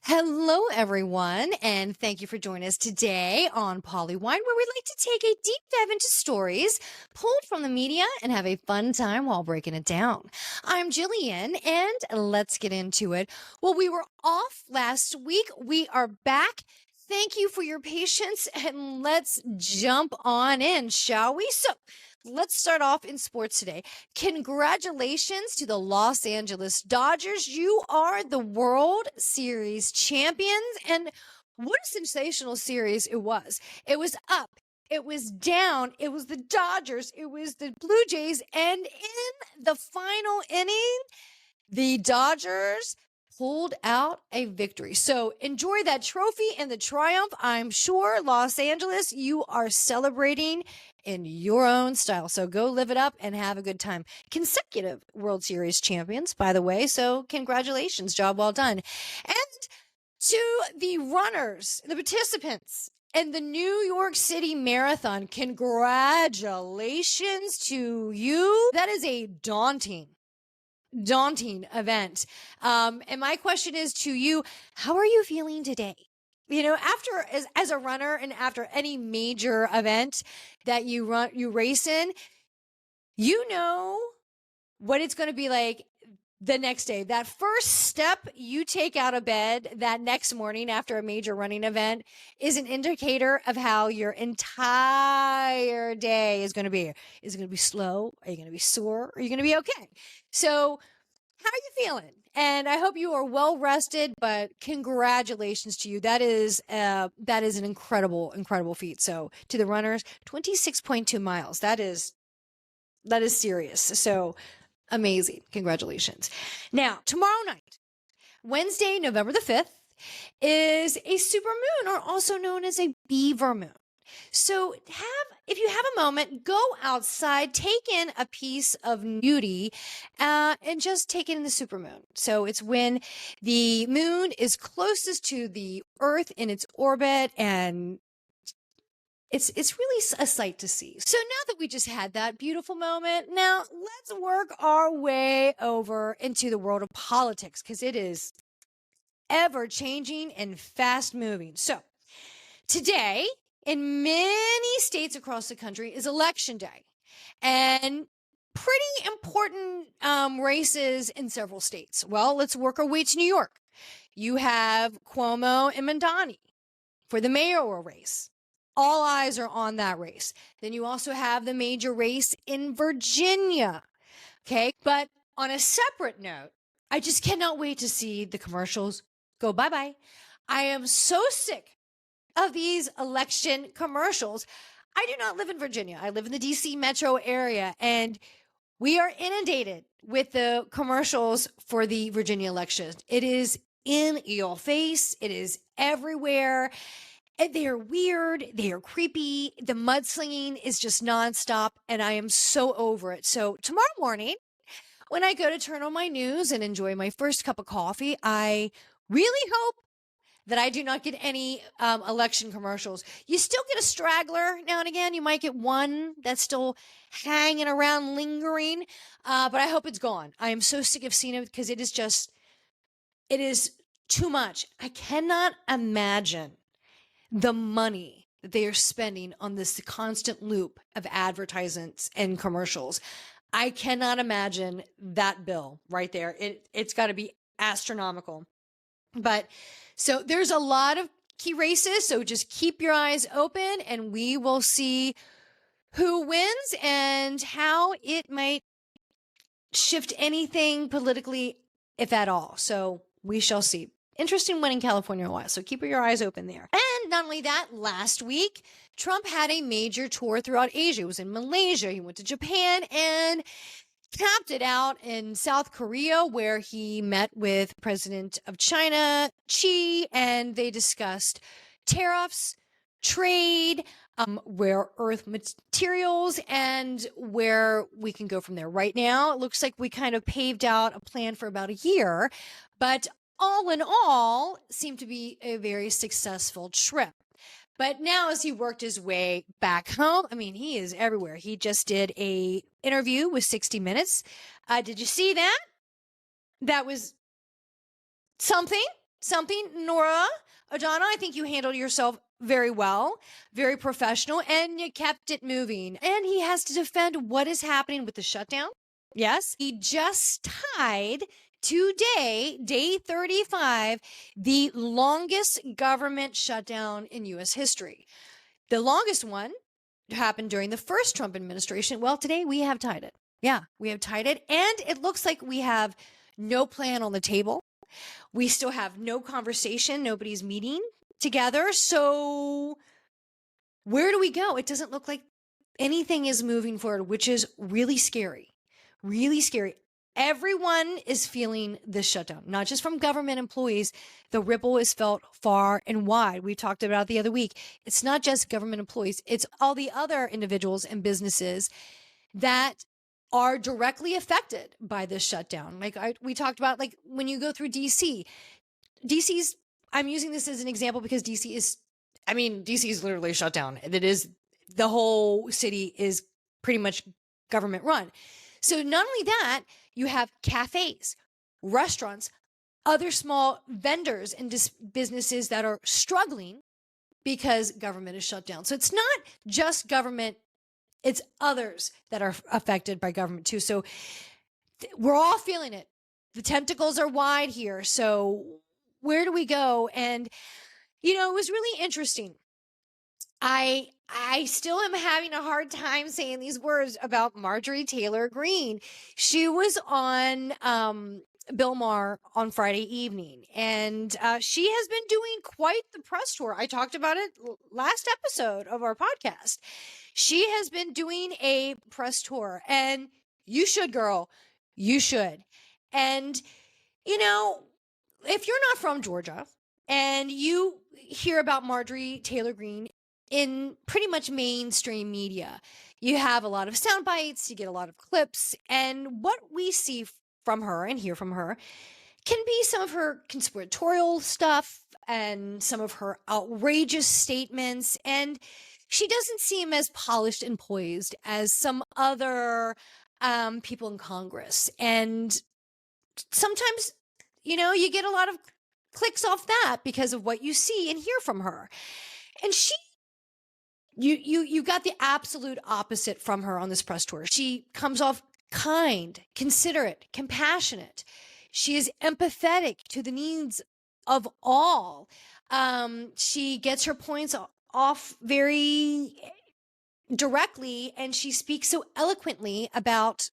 Hello, everyone, and thank you for joining us today on Pollywine, where we like to take a deep dive into stories pulled from the media and have a fun time while breaking it down. I'm Jillian, and let's get into it. Well, we were off last week. We are back. Thank you for your patience, and let's jump on in, shall we? So, let's start off in sports today. Congratulations to the Los Angeles Dodgers. You are the World Series champions. And what a sensational series it was. It was up, it was down, it was the Dodgers, it was the Blue Jays. And in the final inning, the Dodgers pulled out a victory. So enjoy that trophy and the triumph. I'm sure, Los Angeles, you are celebrating in your own style. So go live it up and have a good time. Consecutive World Series champions, by the way. So congratulations. Job well done. And to the runners, the participants, and the New York City Marathon, congratulations to you. That is a daunting event. And my question is to you, how are you feeling today? You know, after as a runner and after any major event that you race in, you know what it's going to be like the next day. That first step you take out of bed that next morning after a major running event is an indicator of how your entire day is going to be. Is it going to be slow? Are you going to be sore? Or are you going to be okay? So how are you feeling? And I hope you are well rested, but congratulations to you. That is an incredible feat. So to the runners, 26.2 miles. That is serious. So amazing. Congratulations. Now, tomorrow night, Wednesday, November the 5th, is a supermoon, or also known as a beaver moon. So if you have a moment, go outside, take in a piece of beauty, and just take in the supermoon. So it's when the moon is closest to the earth in its orbit, and it's really a sight to see. So now that we just had that beautiful moment, now let's work our way over into the world of politics, because it is ever changing and fast moving. So today, in many states across the country, is election day, and pretty important races in several states. Well, let's work our way to New York. You have Cuomo and Mandani for the mayoral race. All eyes are on that race. Then you also have the major race in Virginia. Okay, but on a separate note, I just cannot wait to see the commercials go bye-bye. I am so sick of these election commercials. I do not live in Virginia. I live in the DC metro area, and we are inundated with the commercials for the Virginia election. It is in your face. It is everywhere. And they are weird. They are creepy. The mudslinging is just nonstop, and I am so over it. So tomorrow morning, when I go to turn on my news and enjoy my first cup of coffee, I really hope that I do not get any election commercials. You still get a straggler now and again. You might get one that's still hanging around, lingering, but I hope it's gone. I am so sick of seeing it, because it is too much. I cannot imagine the money that they are spending on this constant loop of advertisements and commercials. I cannot imagine that bill right there. It's got to be astronomical. But so there's a lot of key races. So just keep your eyes open, and we will see who wins and how it might shift anything politically, if at all. So we shall see. Interesting win in California a while. So keep your eyes open there. And not only that, last week, Trump had a major tour throughout Asia. He was in Malaysia. He went to Japan and capped it out in South Korea, where he met with President of China, Xi, and they discussed tariffs, trade, rare earth materials, and where we can go from there. Right now, it looks like we kind of paved out a plan for about a year, but all in all, seemed to be a very successful trip. But now, as he worked his way back home, I mean, he is everywhere. He just did a interview with 60 Minutes. Did you see that? That was something. something, Nora O'Donnell, I think you handled yourself very well, very professional, and you kept it moving. And he has to defend what is happening with the shutdown. Yes, he just tied today, day 35, the longest government shutdown in U.S. history. The longest one happened during the first Trump administration. Well, today we have tied it. Yeah, we have tied it. And it looks like we have no plan on the table. We still have no conversation. Nobody's meeting together. So where do we go? It doesn't look like anything is moving forward, which is really scary. Really scary. Everyone is feeling this shutdown, not just from government employees. The ripple is felt far and wide. We talked about it the other week. It's not just government employees. It's all the other individuals and businesses that are directly affected by this shutdown. Like we talked about, like when you go through DC's, I'm using this as an example because DC is literally shut down. It is, the whole city is pretty much government run. So not only that, you have cafes, restaurants, other small vendors and businesses that are struggling because government is shut down. So it's not just government, it's others that are affected by government too. So we're all feeling it. The tentacles are wide here. So where do we go? And, it was really interesting. I still am having a hard time saying these words about Marjorie Taylor Greene. She was on Bill Maher on Friday evening, and she has been doing quite the press tour. I talked about it last episode of our podcast. She has been doing a press tour, and you should, girl. You should. And, if you're not from Georgia and you hear about Marjorie Taylor Greene in pretty much mainstream media, you have a lot of sound bites, you get a lot of clips, and what we see from her and hear from her can be some of her conspiratorial stuff and some of her outrageous statements, and she doesn't seem as polished and poised as some other people in Congress. And sometimes, you get a lot of clicks off that because of what you see and hear from her. And you got the absolute opposite from her on this press tour. She comes off kind, considerate, compassionate. She is empathetic to the needs of all. She gets her points off very directly, and she speaks so eloquently about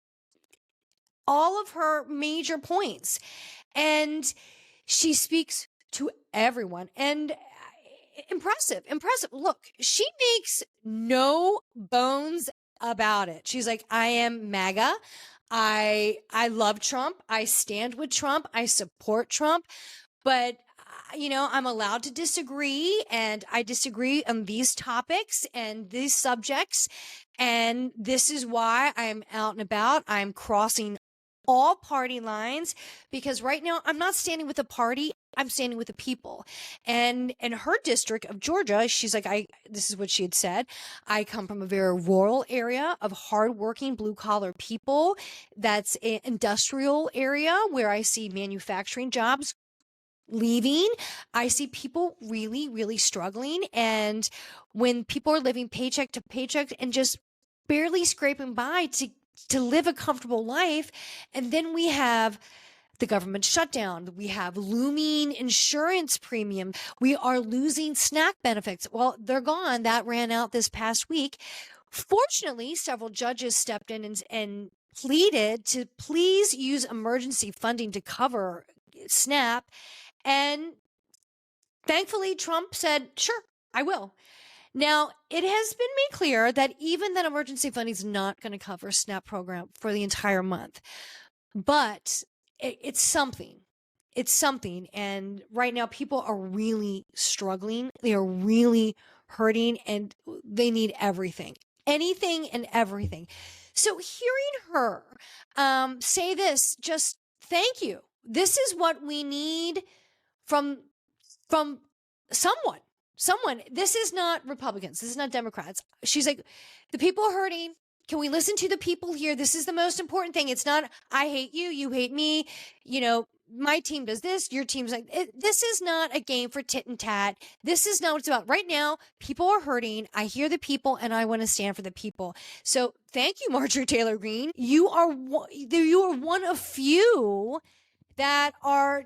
all of her major points. And she speaks to everyone. And impressive. Look, she makes no bones about it. She's like, I am MAGA. I love Trump. I stand with Trump. I support Trump. But, I'm allowed to disagree, and I disagree on these topics and these subjects. And this is why I'm out and about. I'm crossing all party lines, because right now I'm not standing with the party. I'm standing with the people. And in her district of Georgia, she's like, this is what she had said. I come from a very rural area of hardworking blue collar people. That's an industrial area where I see manufacturing jobs leaving. I see people really, really struggling. And when people are living paycheck to paycheck and just barely scraping by to live a comfortable life. And then we have the government shutdown. We have looming insurance premium. We are losing SNAP benefits. Well, they're gone. That ran out this past week. Fortunately, several judges stepped in and pleaded to please use emergency funding to cover SNAP. And thankfully, Trump said, sure, I will. Now, it has been made clear that even that emergency funding is not going to cover SNAP program for the entire month. But it's something. It's something. And right now, people are really struggling. They are really hurting, and they need everything. Anything and everything. So hearing her say this, just thank you. This is what we need from someone. This is not Republicans. This is not Democrats. She's like, the people are hurting. Can we listen to the people here? This is the most important thing. It's not, I hate you, you hate me. my team does this, your team's like, this is not a game for tit and tat. This is not what it's about. Right now, people are hurting. I hear the people and I want to stand for the people. So thank you, Marjorie Taylor Greene. You are one of few that are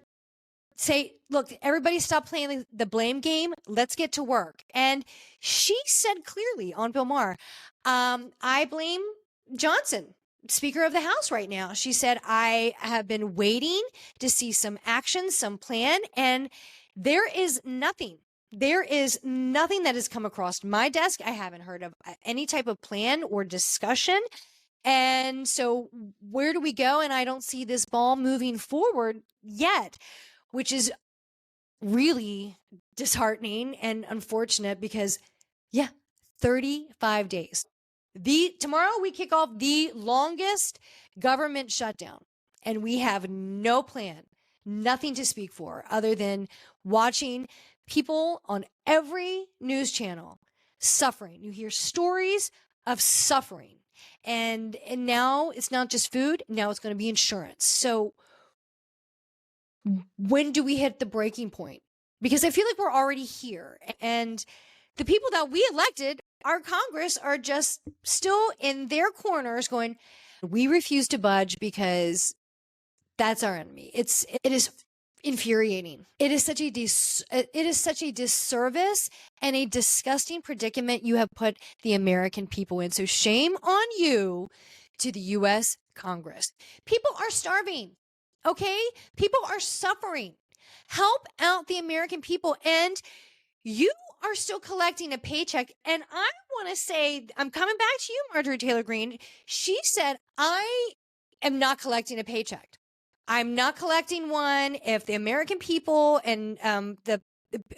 say, look, everybody stop playing the blame game. Let's get to work. And she said clearly on Bill Maher, I blame Johnson, Speaker of the House right now. She said, I have been waiting to see some action, some plan, and there is nothing. There is nothing that has come across my desk. I haven't heard of any type of plan or discussion. And so where do we go? And I don't see this ball moving forward yet, which is really disheartening and unfortunate because, yeah, 35 days. Tomorrow we kick off the longest government shutdown, and we have no plan, nothing to speak for other than watching people on every news channel suffering. You hear stories of suffering. And now it's not just food, now it's going to be insurance. So when do we hit the breaking point? Because I feel like we're already here. And the people that we elected, our Congress, are just still in their corners going, we refuse to budge because that's our enemy. It is infuriating. It is such a disservice and a disgusting predicament you have put the American people in. So shame on you to the U.S. Congress. People are starving. Okay? People are suffering. Help out the American people. And you are still collecting a paycheck. And I want to say, I'm coming back to you, Marjorie Taylor Greene. She said, I am not collecting a paycheck. I'm not collecting one. If the American people and the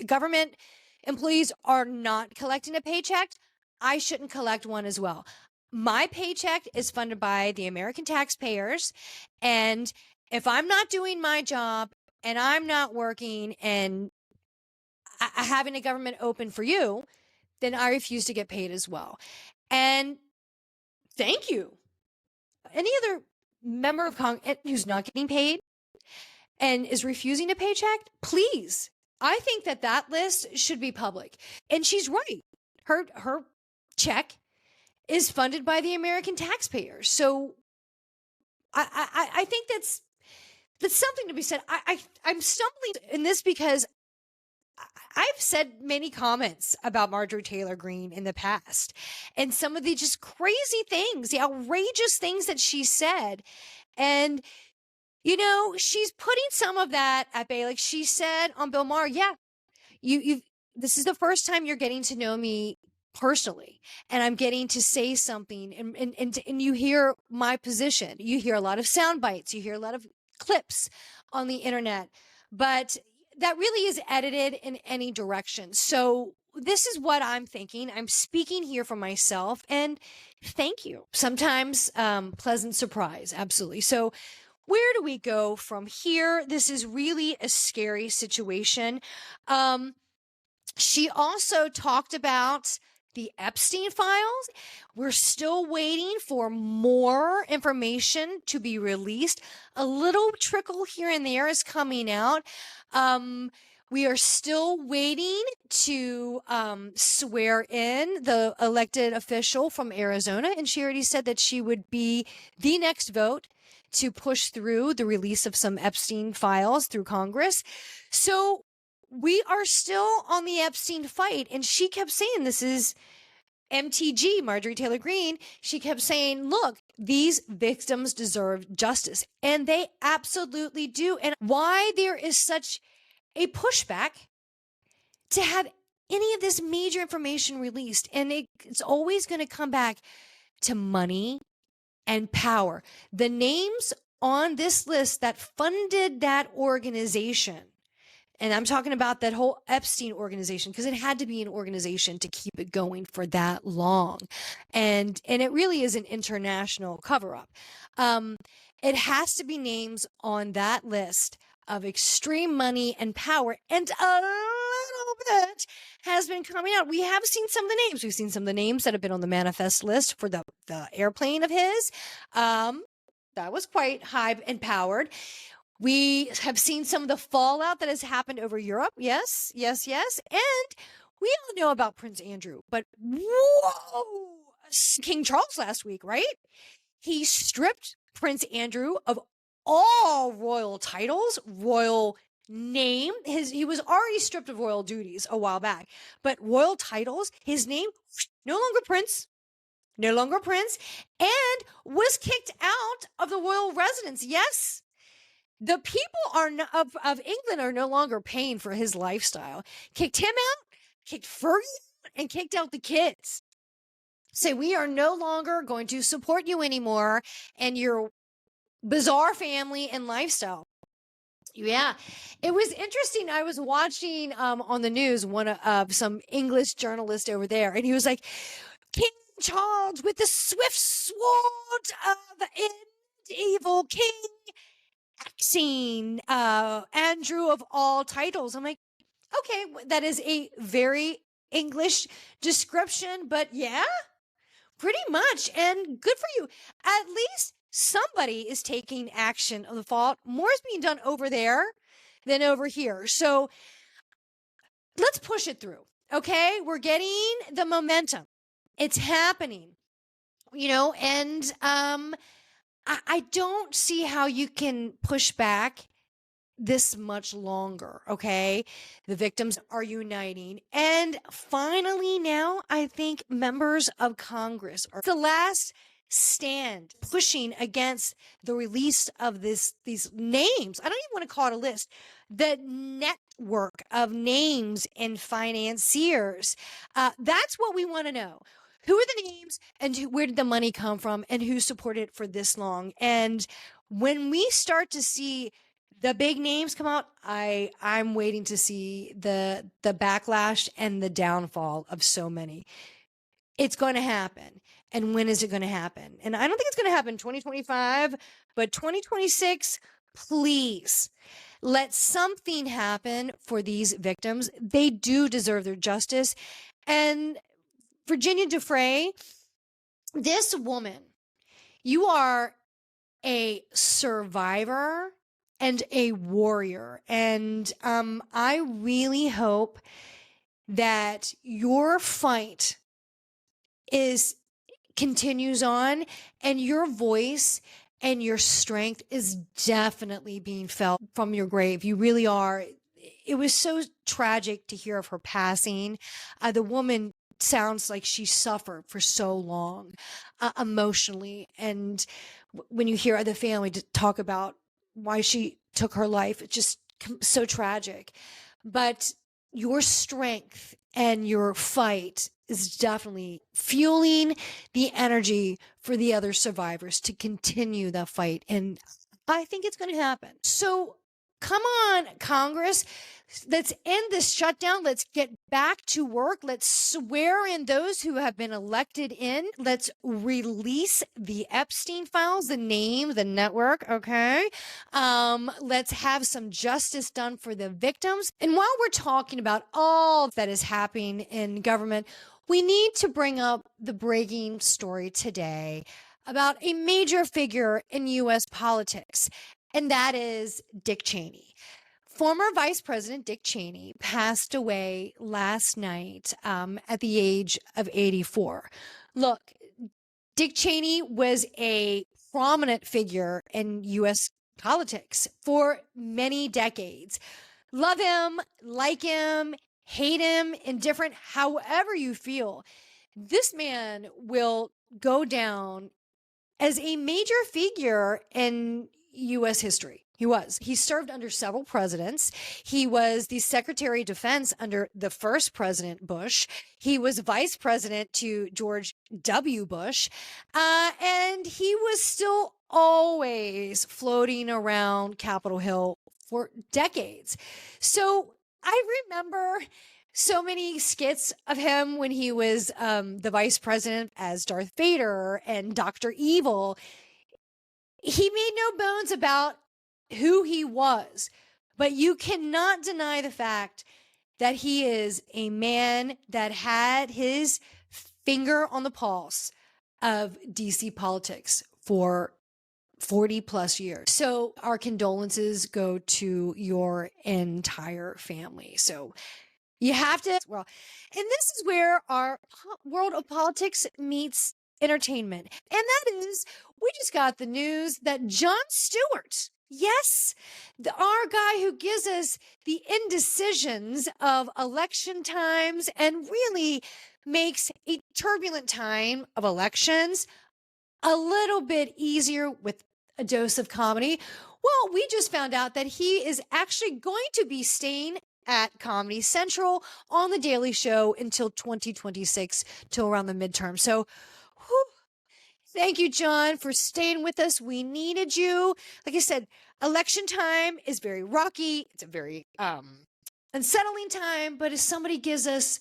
government employees are not collecting a paycheck, I shouldn't collect one as well. My paycheck is funded by the American taxpayers. And if I'm not doing my job and I'm not working and having a government open for you, then I refuse to get paid as well. And thank you. Any other member of Congress who's not getting paid and is refusing a paycheck, please. I think that list should be public. And she's right. Her check is funded by the American taxpayers. So I think that's something to be said. I'm stumbling in this because I've said many comments about Marjorie Taylor Greene in the past, and some of the just crazy things, the outrageous things that she said. And, you know, she's putting some of that at bay. Like she said on Bill Maher, yeah, this is the first time you're getting to know me personally, and I'm getting to say something, and you hear my position. You hear a lot of sound bites. You hear a lot of clips on the internet, but that really is edited in any direction. So this is what I'm thinking. I'm speaking here for myself, and thank you. Sometimes pleasant surprise. Absolutely. So where do we go from here? This is really a scary situation. She also talked about the Epstein files. We're still waiting for more information to be released. A little trickle here and there is coming out. We are still waiting to swear in the elected official from Arizona, and she already said that she would be the next vote to push through the release of some Epstein files through Congress. So we are still on the Epstein fight. And she kept saying, this is MTG, Marjorie Taylor Greene. She kept saying, look, these victims deserve justice. And they absolutely do. And why there is such a pushback to have any of this major information released. And it's always going to come back to money and power. The names on this list that funded that organization, and I'm talking about that whole Epstein organization, because it had to be an organization to keep it going for that long. And it really is an international cover-up. It has to be names on that list of extreme money and power. And a little bit has been coming out. We have seen some of the names. We've seen some of the names that have been on the manifest list for the airplane of his. That was quite high and powered. We have seen some of the fallout that has happened over Europe. Yes, yes, yes. And we all know about Prince Andrew, but whoa, King Charles last week, right? He stripped Prince Andrew of all royal titles, royal name. He was already stripped of royal duties a while back, but royal titles, his name, no longer Prince, no longer Prince, and was kicked out of the royal residence. Yes. The people of England are no longer paying for his lifestyle. Kicked him out, kicked Fergie out, and kicked out the kids. Say, we are no longer going to support you anymore and your bizarre family and lifestyle. Yeah, it was interesting. I was watching on the news one of some English journalist over there, and he was like, King Charles with the swift sword of evil king, axing Andrew of all titles. I'm like, okay, that is a very English description, but yeah, pretty much. And good for you. At least somebody is taking action of the fault. More is being done over there than over here. So let's push it through. Okay. We're getting the momentum. It's happening, and I don't see how you can push back this much longer. Okay. The victims are uniting. And finally, now I think members of Congress are the last stand pushing against the release of these names. I don't even want to call it a list. The network of names and financiers. That's what we want to know. Who are the names and where did the money come from and who supported it for this long? And when we start to see the big names come out, I'm waiting to see the backlash and the downfall of so many. It's going to happen. And when is it going to happen? And I don't think it's going to happen in 2025, but 2026, please let something happen for these victims. They do deserve their justice. And Virginia Giuffre, this woman, you are a survivor and a warrior. And I really hope that your fight continues on and your voice and your strength is definitely being felt from your grave. You really are. It was so tragic to hear of her passing. The woman sounds like she suffered for so long emotionally. And when you hear other family talk about why she took her life, it's just so tragic. But your strength and your fight is definitely fueling the energy for the other survivors to continue the fight. And I think it's going to happen. So come on, Congress. Let's end this shutdown. Let's get back to work. Let's swear in those who have been elected in. Let's release the Epstein files, the name, the network. Okay. Let's have some justice done for the victims. And while we're talking about all that is happening in government, we need to bring up the breaking story today about a major figure in U.S. politics, and that is Dick Cheney. Former Vice President Dick Cheney passed away last night at the age of 84. Look, Dick Cheney was a prominent figure in U.S. politics for many decades. Love him, like him, hate him, indifferent, however you feel. This man will go down as a major figure in U.S. history. He served under several presidents. He was the Secretary of Defense under the first President Bush. He was vice president to George W. Bush. And he was still always floating around Capitol Hill for decades. So I remember so many skits of him when he was the vice president as Darth Vader and Dr. Evil. He made no bones about who he was, but you cannot deny the fact that he is a man that had his finger on the pulse of DC politics for 40 plus years. So our condolences go to your entire family. So you have to, well, and this is where our world of politics meets entertainment. And that is, we just got the news that Jon Stewart, yes, our guy who gives us the indecisions of election times and really makes a turbulent time of elections a little bit easier with a dose of comedy. Well, we just found out that he is actually going to be staying at Comedy Central on The Daily Show until 2026, till around the midterm. So, whew, thank you, Jon, for staying with us. We needed you. Like I said, election time is very rocky. It's a very unsettling time, but if somebody gives us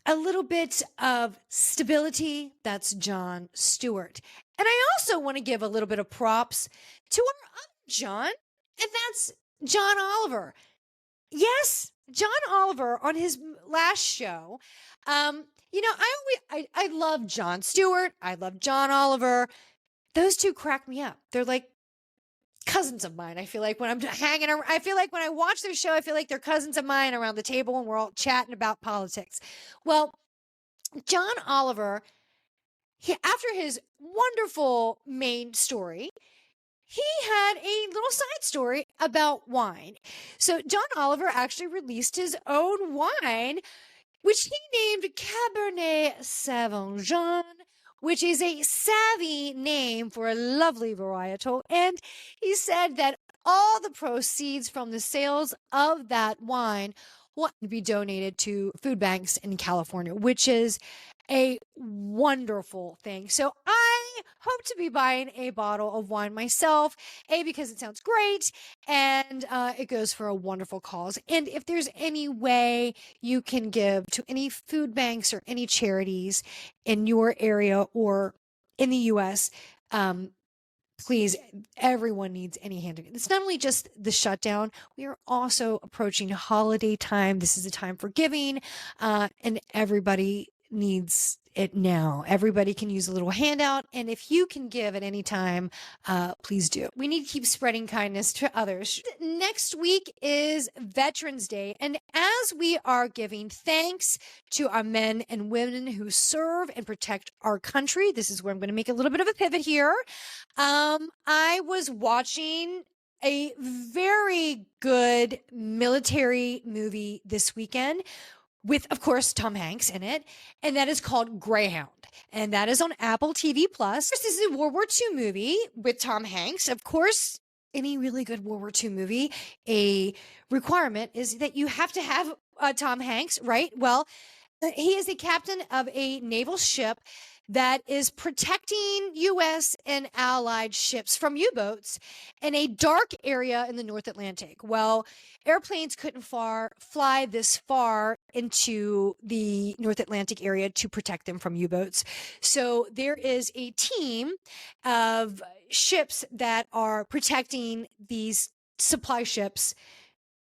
a little bit of stability, that's Jon Stewart. And I also want to give a little bit of props to our other Jon, and that's John Oliver. Yes, John Oliver on his last show. I love Jon Stewart. I love John Oliver. Those two crack me up. They're like cousins of mine. I feel like when I'm hanging around, I feel like when I watch their show, I feel like they're cousins of mine around the table and we're all chatting about politics. Well, John Oliver, after his wonderful main story, he had a little side story about wine. So John Oliver actually released his own wine, which he named Cabernet Sauvignon, which is a savvy name for a lovely varietal. And he said that all the proceeds from the sales of that wine will be donated to food banks in California, which is a wonderful thing. So I hope to be buying a bottle of wine myself, because it sounds great and it goes for a wonderful cause. And if there's any way you can give to any food banks or any charities in your area or in the U.S., please, everyone needs any hand. It's not only just the shutdown, we are also approaching holiday time. This is a time for giving, and everybody needs it now. Everybody can use a little handout. And if you can give at any time, please do. We need to keep spreading kindness to others. Next week is Veterans Day. And as we are giving thanks to our men and women who serve and protect our country, this is where I'm going to make a little bit of a pivot here. I was watching a very good military movie this weekend with, of course, Tom Hanks in it, and that is called Greyhound, and that is on Apple TV Plus. This is a World War II movie with Tom Hanks. Of course, any really good World War II movie, a requirement is that you have to have Tom Hanks, right? Well, he is the captain of a naval ship that is protecting U.S. and allied ships from U-boats in a dark area in the North Atlantic. Well, airplanes couldn't fly this far into the North Atlantic area to protect them from U-boats. So there is a team of ships that are protecting these supply ships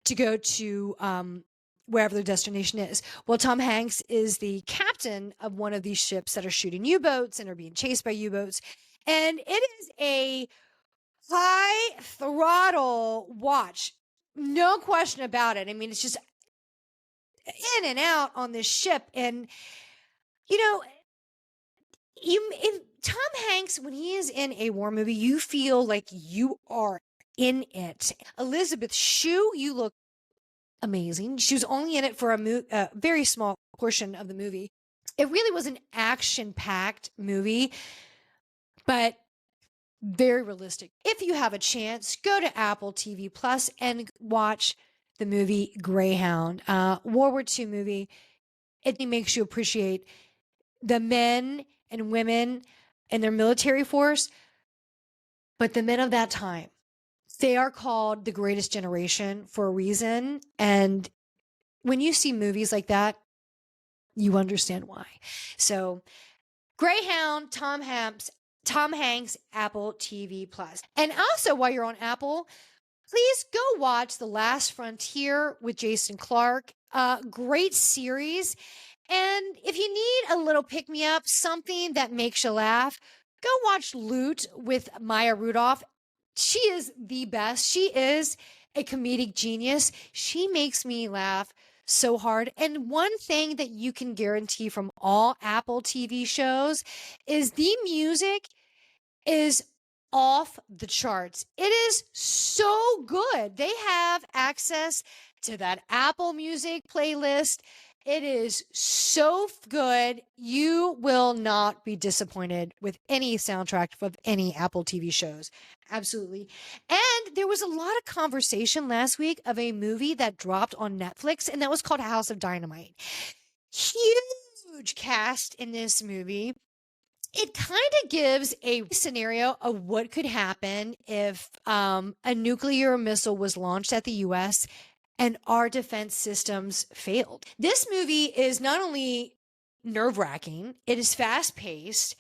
to go to wherever their destination is. Well, Tom Hanks is the captain of one of these ships that are shooting U-boats and are being chased by U-boats. And it is a high throttle watch. No question about it. I mean, it's just in and out on this ship. And, Tom Hanks, when he is in a war movie, you feel like you are in it. Elizabeth Shue, you look amazing. She was only in it for a very small portion of the movie. It really was an action-packed movie, but very realistic. If you have a chance, go to Apple TV Plus and watch the movie Greyhound, World War II movie. It makes you appreciate the men and women in their military force, but the men of that time. They are called the greatest generation for a reason. And when you see movies like that, you understand why. So Greyhound, Tom Hanks, Apple TV Plus. And also while you're on Apple, please go watch The Last Frontier with Jason Clarke. Great series. And if you need a little pick-me-up, something that makes you laugh, Go watch Loot with Maya Rudolph. She is the best. She is a comedic genius. She makes me laugh so hard. And one thing that you can guarantee from all Apple TV shows is the music is off the charts. It is so good. They have access to that Apple Music playlist. It is so good. You will not be disappointed with any soundtrack of any Apple TV shows. Absolutely. And there was a lot of conversation last week of a movie that dropped on Netflix, and that was called House of Dynamite. Huge cast in this movie. It kind of gives a scenario of what could happen if a nuclear missile was launched at the U.S. and our defense systems failed. This movie is not only nerve-wracking, it is fast-paced.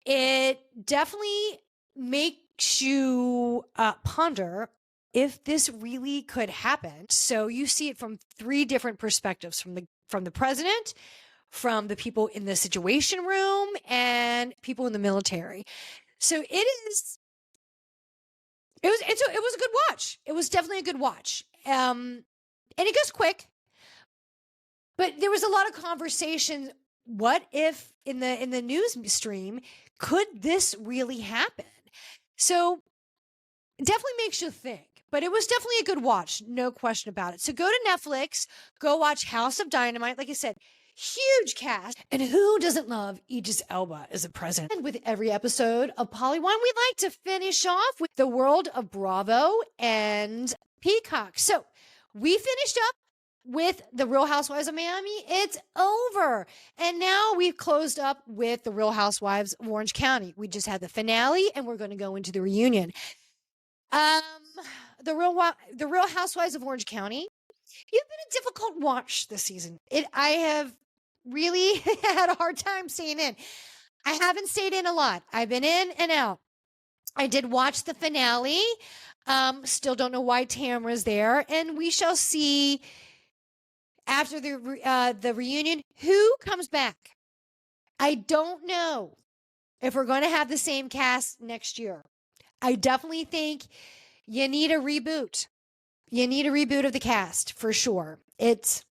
It definitely makes you ponder if this really could happen. So you see it from three different perspectives: from the president, from the people in the Situation Room, and people in the military. So it was a good watch. It was definitely a good watch. And it goes quick, but there was a lot of conversation. What if in the news stream, could this really happen? So it definitely makes you think. But it was definitely a good watch, no question about it. So go to Netflix, go watch House of Dynamite. Like I said, huge cast. And who doesn't love Idris Elba as a president? And with every episode of Polyone, we like to finish off with the world of Bravo and Peacock. So we finished up with the Real Housewives of Miami. It's over. And now we've closed up with the Real Housewives of Orange County. We just had the finale, and we're going to go into the reunion. The Real Housewives of Orange County. You've been a difficult watch this season. I have really had a hard time staying in. I haven't stayed in a lot. I've been in and out. I did watch the finale. Still don't know why Tamra's there, and we shall see after the reunion who comes back. I don't know if we're going to have the same cast next year. I definitely think you need a reboot. You need a reboot of the cast for sure. It's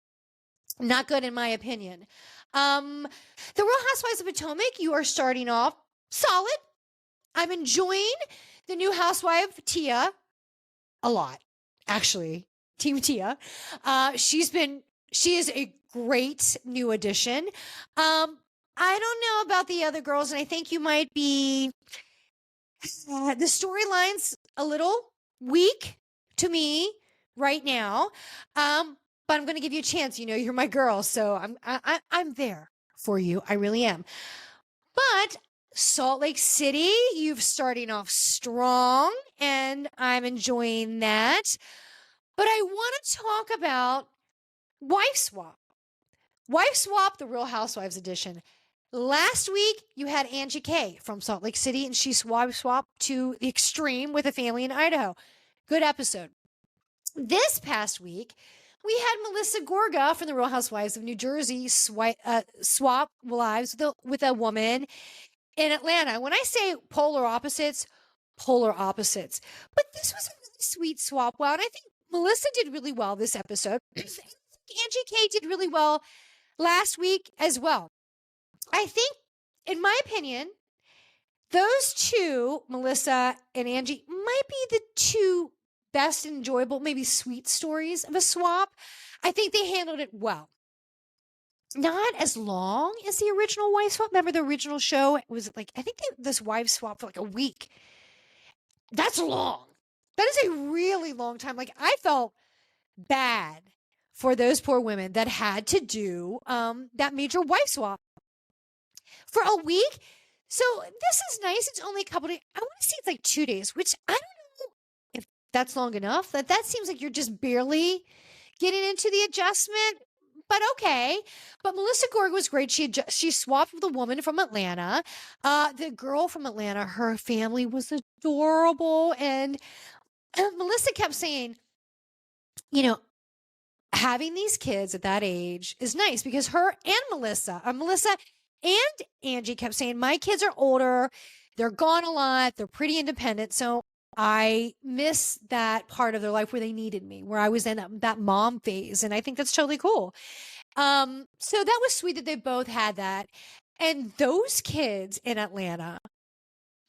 not good in my opinion. The Real Housewives of Potomac, you are starting off solid. I'm enjoying the new housewife, Tia, a lot, actually. Team Tia. She is a great new addition. I don't know about the other girls, and I think you might be the storyline's a little weak to me right now. But I'm going to give you a chance. You know, you're my girl, so I'm there for you. I really am. But Salt Lake City, you've starting off strong, and I'm enjoying that. But I want to talk about Wife Swap. Wife Swap, the Real Housewives edition. Last week, you had Angie K from Salt Lake City, and she swapped to the extreme with a family in Idaho. Good episode. This past week, we had Melissa Gorga from the Real Housewives of New Jersey swap lives with a woman in Atlanta. When I say polar opposites. But this was a really sweet swap. Wow, and I think Melissa did really well this episode. Angie K did really well last week as well. I think, in my opinion, those two, Melissa and Angie, might be the two best enjoyable, maybe sweet stories of a swap. I think they handled it well. Not as long as the original wife swap. Remember the original show? It was like, I think this wife swap for like a week. That's long. That is a really long time. Like, I felt bad for those poor women that had to do that major wife swap for a week. So this is nice. It's only a couple days. I want to say it's like 2 days, which I don't know if that's long enough. That seems like you're just barely getting into the adjustment, but okay. But Melissa Gorga was great. She swapped with a woman from Atlanta. The girl from Atlanta, her family was adorable. And Melissa kept saying, you know, having these kids at that age is nice because her and Melissa and Angie kept saying, my kids are older. They're gone a lot. They're pretty independent. So I miss that part of their life where they needed me, where I was in that mom phase. And I think that's totally cool. So that was sweet that they both had that. And those kids in Atlanta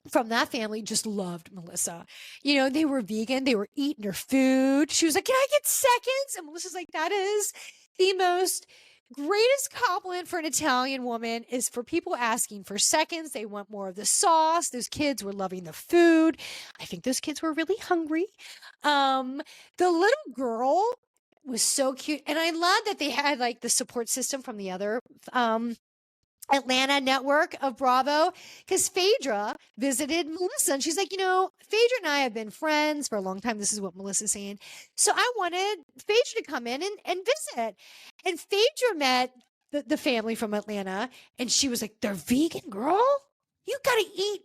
from that family just loved Melissa. They were vegan, they were eating her food. She was like, "Can I get seconds?" And Melissa's like, "That is the most greatest compliment for an Italian woman is for people asking for seconds. They want more of the sauce." Those kids were loving the food. I think those kids were really hungry. The little girl was so cute. And I love that they had like the support system from the other Atlanta network of Bravo, because Phaedra visited Melissa and she's like, Phaedra and I have been friends for a long time. This is what Melissa's saying. So I wanted Phaedra to come in and visit. And Phaedra met the family from Atlanta and she was like, "They're vegan, girl. You got to eat.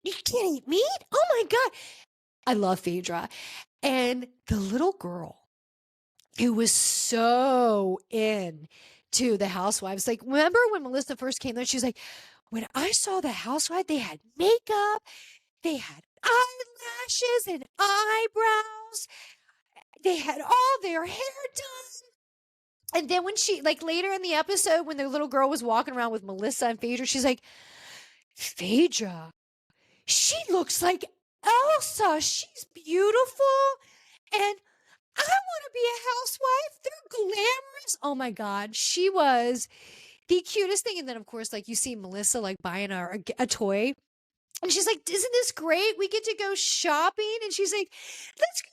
You can't eat meat. Oh my God." I love Phaedra. And the little girl who was so in to the housewives. Like, remember when Melissa first came there? She's like, "When I saw the housewife, they had makeup, they had eyelashes and eyebrows, they had all their hair done." And then when she, like later in the episode, when the little girl was walking around with Melissa and Phaedra, she's like, "Phaedra, she looks like Elsa. She's beautiful. And I want to be a housewife. They're glamorous." Oh my God. She was the cutest thing. And then, of course, like you see Melissa like buying a toy. And she's like, "Isn't this great? We get to go shopping." And she's like, "Let's go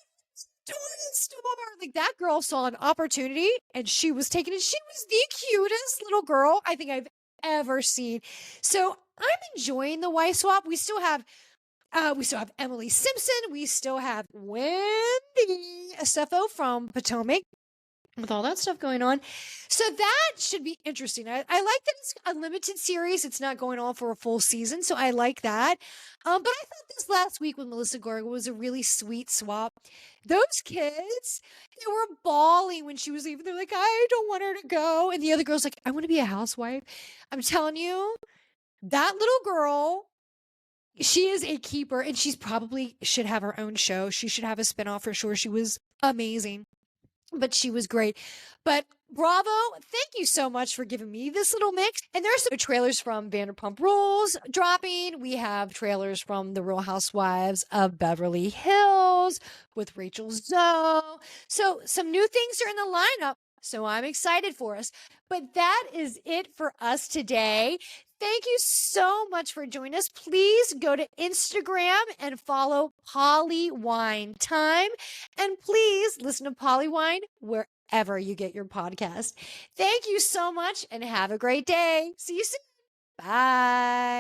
to the store." Like that girl saw an opportunity and she was taking it. She was the cutest little girl I think I've ever seen. So I'm enjoying the wife swap. We still have Emily Simpson. We still have Wendy Acefo from Potomac with all that stuff going on. So that should be interesting. I like that it's a limited series. It's not going on for a full season. So I like that. But I thought this last week with Melissa Gorga was a really sweet swap. Those kids, they were bawling when she was leaving. They're like, "I don't want her to go." And the other girl's like, "I want to be a housewife." I'm telling you, that little girl, she is a keeper and she's probably should have her own show. She should have a spinoff for sure. She was amazing, but she was great. But Bravo, thank you so much for giving me this little mix. And there's some trailers from Vanderpump Rules dropping. We have trailers from The Real Housewives of Beverly Hills with Rachel Zoe. So some new things are in the lineup. So I'm excited for us. But that is it for us today. Thank you so much for joining us. Please go to Instagram and follow Polly Wine Time. And please listen to Polly Wine wherever you get your podcast. Thank you so much and have a great day. See you soon. Bye.